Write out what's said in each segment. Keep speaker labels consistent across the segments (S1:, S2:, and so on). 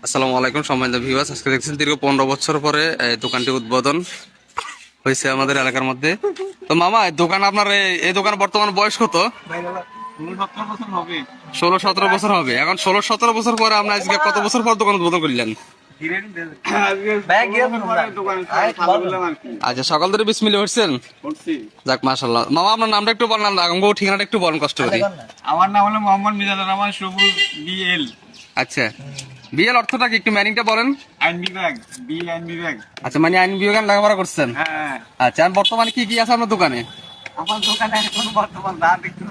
S1: আসসালামু আলাইকুম সম্মানিত ভিউয়ার্স, আজকে দেখছেন দীর্ঘ 15 বছর পরে এই দোকানটি উদ্বোধন হয়েছে আমাদের এলাকার মধ্যে। তো মামা, এই দোকান আপনার এই দোকান বর্তমান বয়স কত? 16-17 বছর হবে। এখন 16-17 বছর পরে আমরা আজকে কত বছর পর দোকান উদ্বোধন করলেন? আচ্ছা, সকাল থেকে বিসমিল্লাহ হচ্ছেন। যাক মাশাআল্লাহ। মামা, আপনার নামটা একটু বলেন, আমগো ঠিকানাটা একটু বলেন কষ্ট করে।
S2: আমার নাম হলো মোহাম্মদ মিজানুর রহমান সবুজ বিএল।
S1: আচ্ছা, বিএল অর্থটা কি একটু ম্যানিংটা বলেন?
S2: আইন বিভাগ, বি আইন বিভাগ।
S1: আচ্ছা, মানে আইন বিভাগে লেখাপড়া করছেন?
S2: হ্যাঁ।
S1: আচ্ছা, আর বর্তমানে কি কি আছে আপনার দোকানে?
S2: আমার দোকানে এখন বর্তমান দাঁত একটু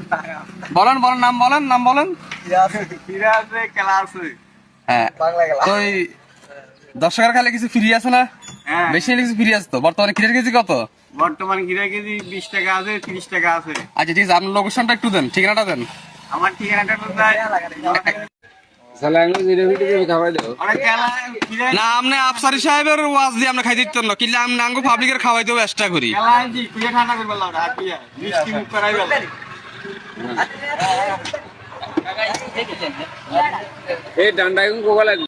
S1: বলেন বলেন, নাম বলেন।
S2: ফিরে আছে, খেলা আছে।
S1: হ্যাঁ, তো এই দর্শকের খালে কিছু ফ্রি আছে না?
S2: হ্যাঁ,
S1: বেশি হলে কিছু ফ্রি আছে তো। বর্তমানে কিরের কেজি কত?
S2: বর্তমান ঘিরা কেজি 20 টাকা আছে, 30 টাকা আছে।
S1: আচ্ছা ঠিক আছে, আপনার লোকেশনটা একটু দেন, ঠিকানাটা দেন।
S2: আমার ঠিকানাটা কোথায়?
S1: না, আপনি আফসারি সাহেবের ওয়াজ দিয়ে আমরা খাই দিতেন না, কিনলে আমি নাঙ্গো পাবলিকের খাওয়াই দেবো চেষ্টা করি।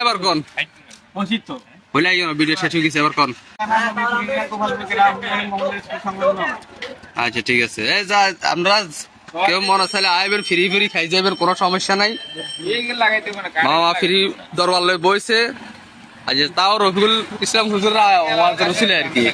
S1: এবার কোন হইলে ভিডিও শেষ হয়ে গেছে, এবার কোন। আচ্ছা ঠিক আছে, এই যা আমরা কেউ মনে চাইলে আইবেন, ফ্রি ফ্রি খাই যাবেন, কোনো সমস্যা নাই। মামা ফ্রি দরবার লই বইছে। আজ তাও রফিকুল ইসলাম হুজুররা ওয়াজ ছিল আর কি।